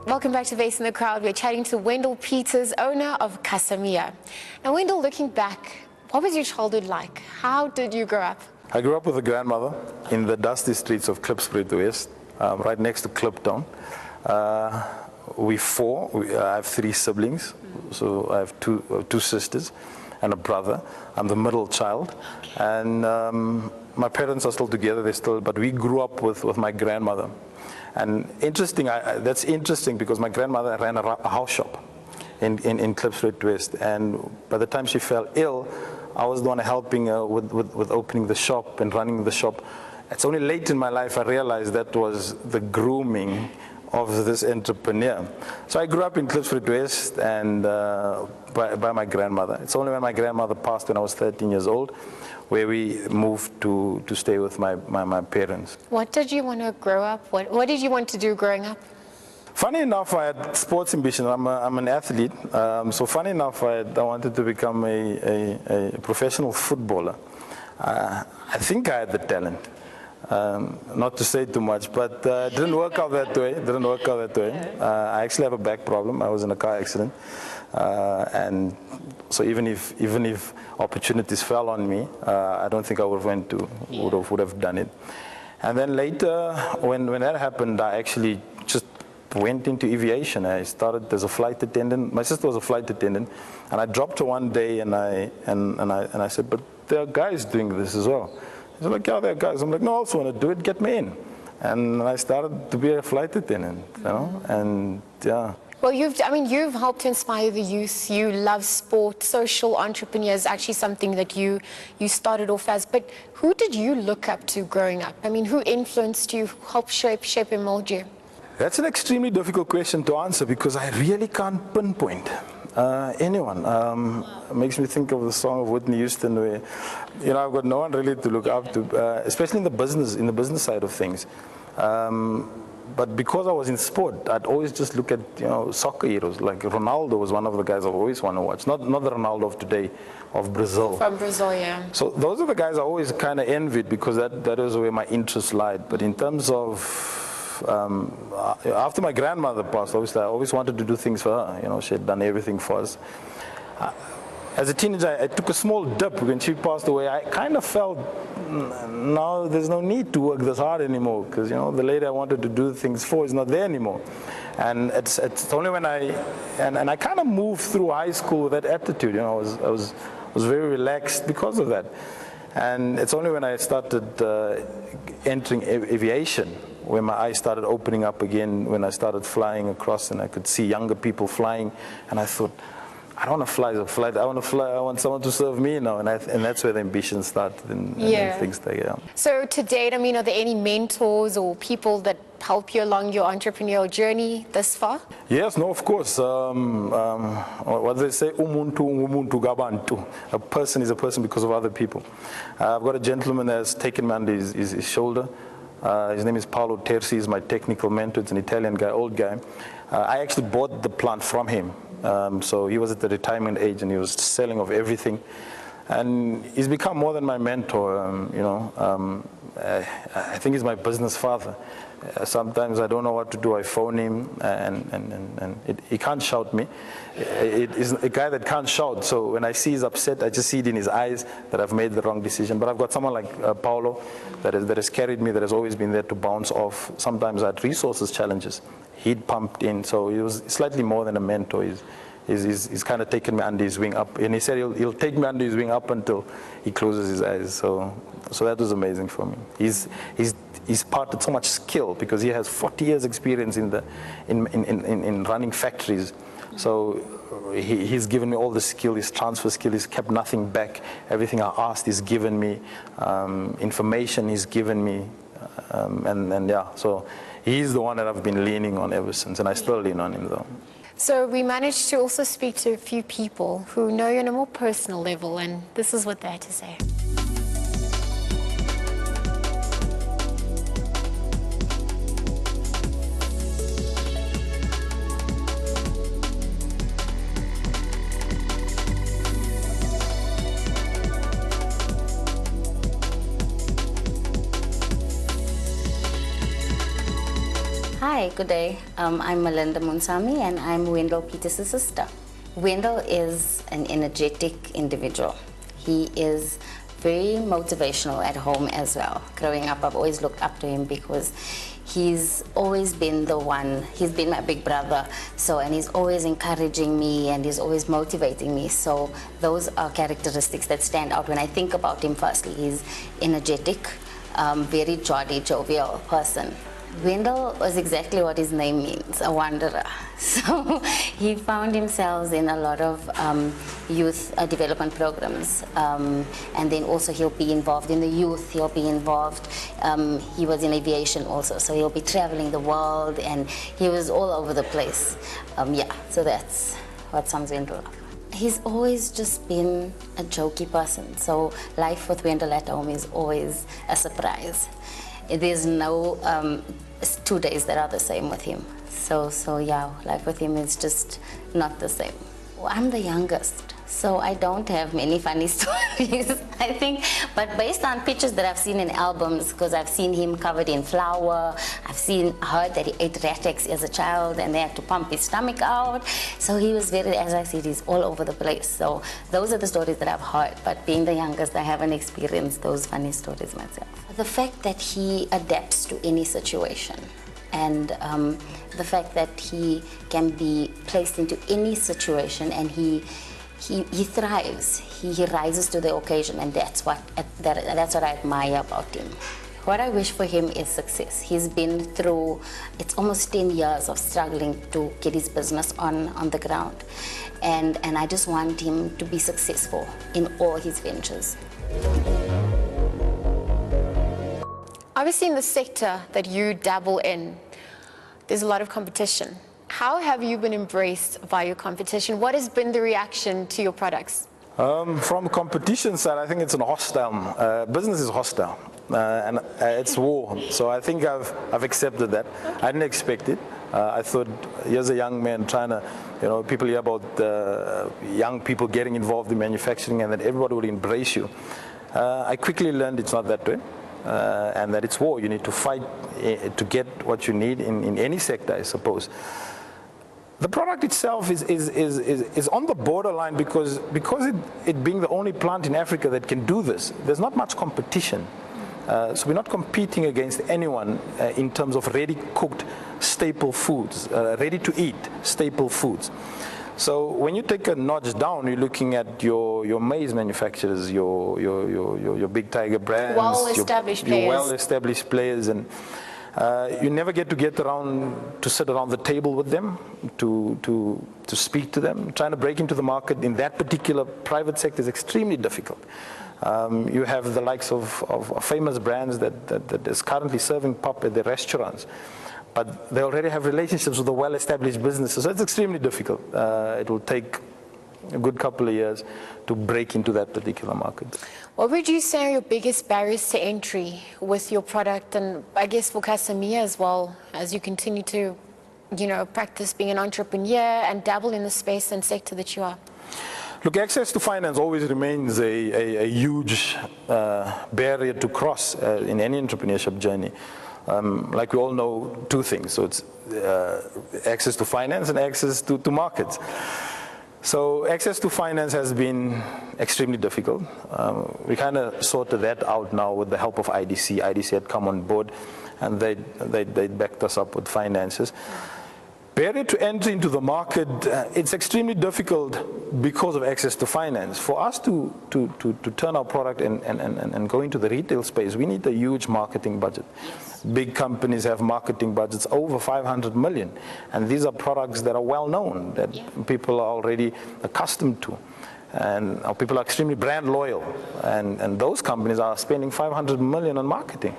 Welcome back to Vase in the Crowd. We're chatting to Wedell Peters, owner of Casa Mia. Now, Wedell, looking back, what was your childhood like? How did you grow up? I grew up with a grandmother in the dusty streets of Klipspruit West, right next to Kliptown. We're four. I have three siblings, so I have two sisters and a brother. I'm the middle child, and my parents are still together. But we grew up with my grandmother. And interesting, that's interesting because my grandmother ran a house shop in Klipspruit West, and by the time she fell ill, I was the one helping her with opening the shop and running the shop. It's only late in my life I realized that was the grooming of this entrepreneur. So I grew up in Klipspruit West and by my grandmother. It's only when my grandmother passed when I was 13 years old where we moved to stay with my parents. What did you want to grow up? What did you want to do growing up? Funny enough, I had sports ambition. I'm an athlete. So funny enough, I wanted to become a professional footballer. I think I had the talent. Not to say too much, but it didn't work out that way. I actually have a back problem. I was in a car accident. And so even if opportunities fell on me, I don't think I would have done it. And then later, when that happened, I actually just went into aviation. I started as a flight attendant. My sister was a flight attendant, and I dropped her one day, and I said, "But there are guys doing this as well." He's like, "Yeah, there are guys." I'm like, "No, I also want to do it. Get me in." And I started to be a flight attendant, and yeah. Well, you've helped to inspire the youth. You love sport. Social entrepreneur is actually something that you started off as. But who did you look up to growing up? I mean, who influenced you, helped shape and mold you? That's an extremely difficult question to answer because I really can't pinpoint anyone. It makes me think of the song of Whitney Houston where, I've got no one really to look up to, especially in the business side of things. But because I was in sport, I'd always just look at soccer heroes. Like Ronaldo was one of the guys I always want to watch. Not the Ronaldo of today, of Brazil. From Brazil, yeah. So those are the guys I always kind of envied because that is where my interest lied. But in terms of after my grandmother passed, obviously I always wanted to do things for her. She had done everything for us. As a teenager, I took a small dip when she passed away. I kind of felt, no, there's no need to work this hard anymore because, the lady I wanted to do things for is not there anymore. And it's only when I kind of moved through high school with that attitude. I was very relaxed because of that. And it's only when I started entering aviation when my eyes started opening up again, when I started flying across and I could see younger people flying, and I thought, I don't want to fly as a flight. I want to fly. I want someone to serve me now, and that's where the ambition started and things like that. So to date, are there any mentors or people that help you along your entrepreneurial journey thus far? Yes, no, of course. What they say, umuntu gabantu. A person is a person because of other people. I've got a gentleman that has taken me under his shoulder. His name is Paolo Terzi. He's my technical mentor. It's an Italian guy, old guy. I actually bought the plant from him. So he was at the retirement age and he was selling of everything. And he's become more than my mentor, I think he's my business father. Sometimes I don't know what to do. I phone him and he can't shout me. It is a guy that can't shout. So when I see he's upset, I just see it in his eyes that I've made the wrong decision. But I've got someone like Paolo that has carried me, that has always been there to bounce off. Sometimes I had resources challenges. He'd pumped in, so he was slightly more than a mentor. He's kind of taken me under his wing up, and he said he'll take me under his wing up until he closes his eyes. So that was amazing for me. He's parted so much skill because he has 40 years experience in running factories. So he's given me all the skill, his transfer skill. He's kept nothing back. Everything I asked, he's given me. Information he's given me, so he's the one that I've been leaning on ever since, and I still lean on him though. So we managed to also speak to a few people who know you on a more personal level, and this is what they had to say. Hi, good day. I'm Melinda Munsami and I'm Wedell Peters' sister. Wedell is an energetic individual. He is very motivational at home as well. Growing up, I've always looked up to him because he's always been the one, he's been my big brother, and he's always encouraging me and he's always motivating me. So those are characteristics that stand out when I think about him. Firstly, he's energetic, very jolly, jovial person. Wedell was exactly what his name means, a wanderer. So he found himself in a lot of youth development programs. And then also he'll be involved in the youth, he'll be involved, he was in aviation also, so he'll be traveling the world and he was all over the place. Yeah, so that's what sums Wedell up. He's always just been a jokey person, so life with Wedell at home is always a surprise. There's no 2 days that are the same with him. So yeah, life with him is just not the same. Well, I'm the youngest, so I don't have many funny stories, I think. But based on pictures that I've seen in albums, because I've seen him covered in flour, heard that he ate rat eggs as a child and they had to pump his stomach out. So he was very, as I said, he's all over the place. So those are the stories that I've heard. But being the youngest, I haven't experienced those funny stories myself. The fact that he adapts to any situation, and the fact that he can be placed into any situation and he thrives, he rises to the occasion, and that's what I admire about him. What I wish for him is success. He's been through, it's almost 10 years of struggling to get his business on the ground, and I just want him to be successful in all his ventures. Obviously, in the sector that you dabble in, there's a lot of competition. How have you been embraced by your competition? What has been the reaction to your products? From competition side, I think it's hostile. Business is hostile, and it's war. So I think I've accepted that. I didn't expect it. I thought, here's a young man trying to, people hear about young people getting involved in manufacturing and that everybody would embrace you. I quickly learned it's not that way. And that it's war. You need to fight to get what you need in any sector, I suppose. The product itself is on the borderline because it being the only plant in Africa that can do this, there's not much competition. So we're not competing against anyone in terms of ready-cooked staple foods, ready-to-eat staple foods. So when you take a notch down, you're looking at your maize manufacturers, your big tiger brands, your well-established players, and you never get to sit around the table with them, to speak to them. Trying to break into the market in that particular private sector is extremely difficult. You have the likes of famous brands that is currently serving pop at their restaurants, but they already have relationships with the well-established businesses, so it's extremely difficult. It will take a good couple of years to break into that particular market. What would you say are your biggest barriers to entry with your product, and I guess for Casa Mia as well, as you continue to, practice being an entrepreneur and dabble in the space and sector that you are? Look, access to finance always remains a huge barrier to cross in any entrepreneurship journey. Like we all know, two things. So it's access to finance and access to markets. So access to finance has been extremely difficult. We kind of sorted that out now with the help of IDC. IDC had come on board and they backed us up with finances. Barrier to entry into the market, it's extremely difficult because of access to finance. For us to turn our product and go into the retail space, we need a huge marketing budget. Yes. Big companies have marketing budgets over 500 million. And these are products that are well known, that people are already accustomed to. And our people are extremely brand loyal. And those companies are spending 500 million on marketing.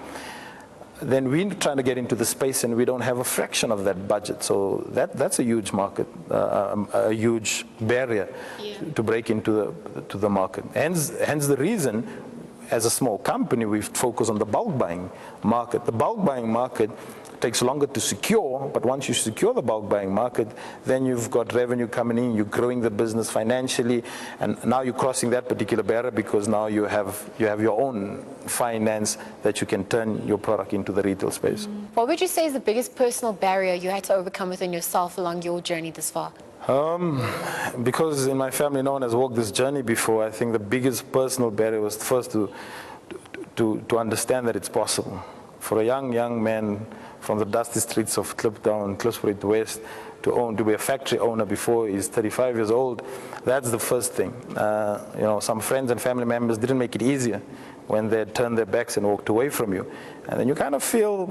Then we're trying to get into the space and we don't have a fraction of that budget. So that's a huge market, a huge barrier to break into the market. Hence the reason as a small company, we focus on the bulk buying market. The bulk buying market takes longer to secure, but once you secure the bulk buying market, then you've got revenue coming in, you're growing the business financially, and now you're crossing that particular barrier because now you have your own finance that you can turn your product into the retail space. What would you say is the biggest personal barrier you had to overcome within yourself along your journey this far? Because in my family no one has walked this journey before, I think the biggest personal barrier was first to understand that it's possible. For a young man from the dusty streets of Kliptown, Klipspruit West, to be a factory owner before he's 35 years old, that's the first thing. Some friends and family members didn't make it easier when they turned their backs and walked away from you. And then you kind of feel,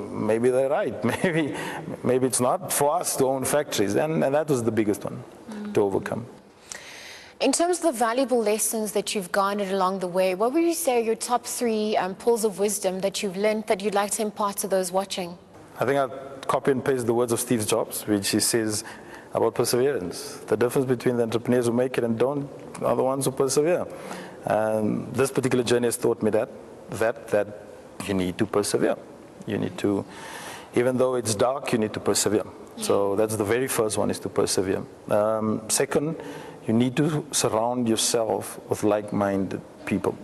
maybe they're right, maybe it's not for us to own factories. And that was the biggest one to overcome. In terms of the valuable lessons that you've garnered along the way, what would you say are your top 3 pulls of wisdom that you've learned that you'd like to impart to those watching? I think I'll copy and paste the words of Steve Jobs, which he says about perseverance. The difference between the entrepreneurs who make it and don't are the ones who persevere. And this particular journey has taught me that you need to persevere. You need to, even though it's dark, you need to persevere. So that's the very first one, is to persevere. Second, you need to surround yourself with like-minded people.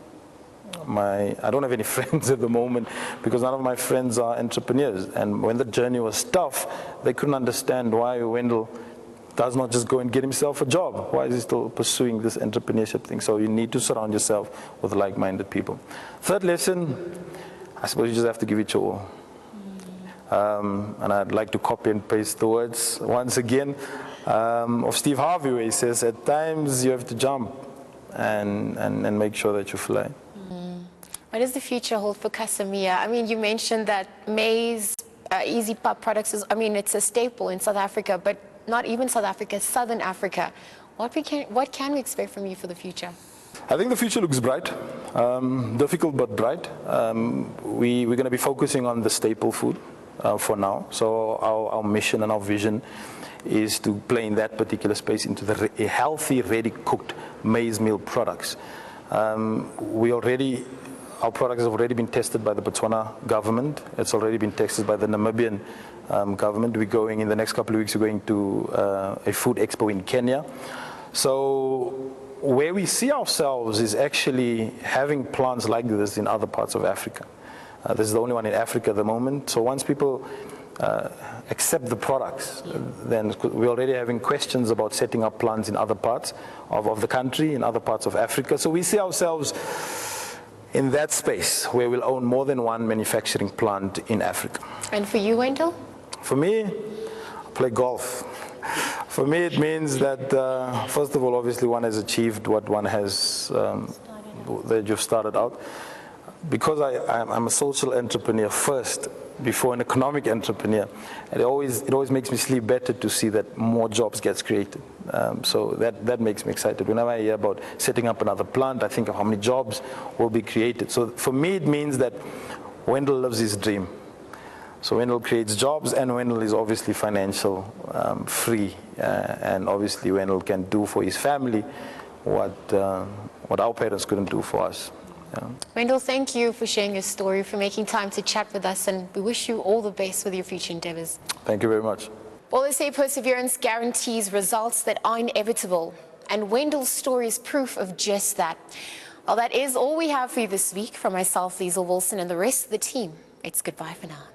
I don't have any friends at the moment because none of my friends are entrepreneurs. And when the journey was tough, they couldn't understand why Wedell does not just go and get himself a job. Why is he still pursuing this entrepreneurship thing? So you need to surround yourself with like-minded people. Third lesson, I suppose you just have to give it your all. And I'd like to copy and paste the words once again of Steve Harvey, where he says, at times you have to jump and make sure that you fly. What does the future hold for Casa Mia? I mean, you mentioned that maize, easy pop products it's a staple in South Africa, but not even South Africa, Southern Africa. What can we expect from you for the future? I think the future looks bright, difficult but bright. We're going to be focusing on the staple food for now. So our mission and our vision is to play in that particular space into the healthy, ready-cooked maize meal products. Our products have already been tested by the Botswana government. It's already been tested by the Namibian government. We're going, in the next couple of weeks, we're going to a food expo in Kenya. So where we see ourselves is actually having plants like this in other parts of Africa. This is the only one in Africa at the moment. So once people accept the products, then we're already having questions about setting up plants in other parts of the country, in other parts of Africa. So we see ourselves in that space where we'll own more than one manufacturing plant in Africa. And for you, Wedell? For me, I play golf. For me, it means that, first of all, obviously one has achieved what one has, that you've started out. Because I'm a social entrepreneur first, before an economic entrepreneur, and it always makes me sleep better to see that more jobs gets created. So that makes me excited. Whenever I hear about setting up another plant, I think of how many jobs will be created. So for me, it means that Wedell lives his dream. So Wedell creates jobs, and Wedell is obviously financial free, and obviously Wedell can do for his family what our parents couldn't do for us. Yeah. Wedell, thank you for sharing your story, for making time to chat with us, and we wish you all the best with your future endeavors. Thank you very much. Well, they say perseverance guarantees results that are inevitable, and Wedell's story is proof of just that. Well, that is all we have for you this week. From myself, Liesl Wilson, and the rest of the team, it's goodbye for now.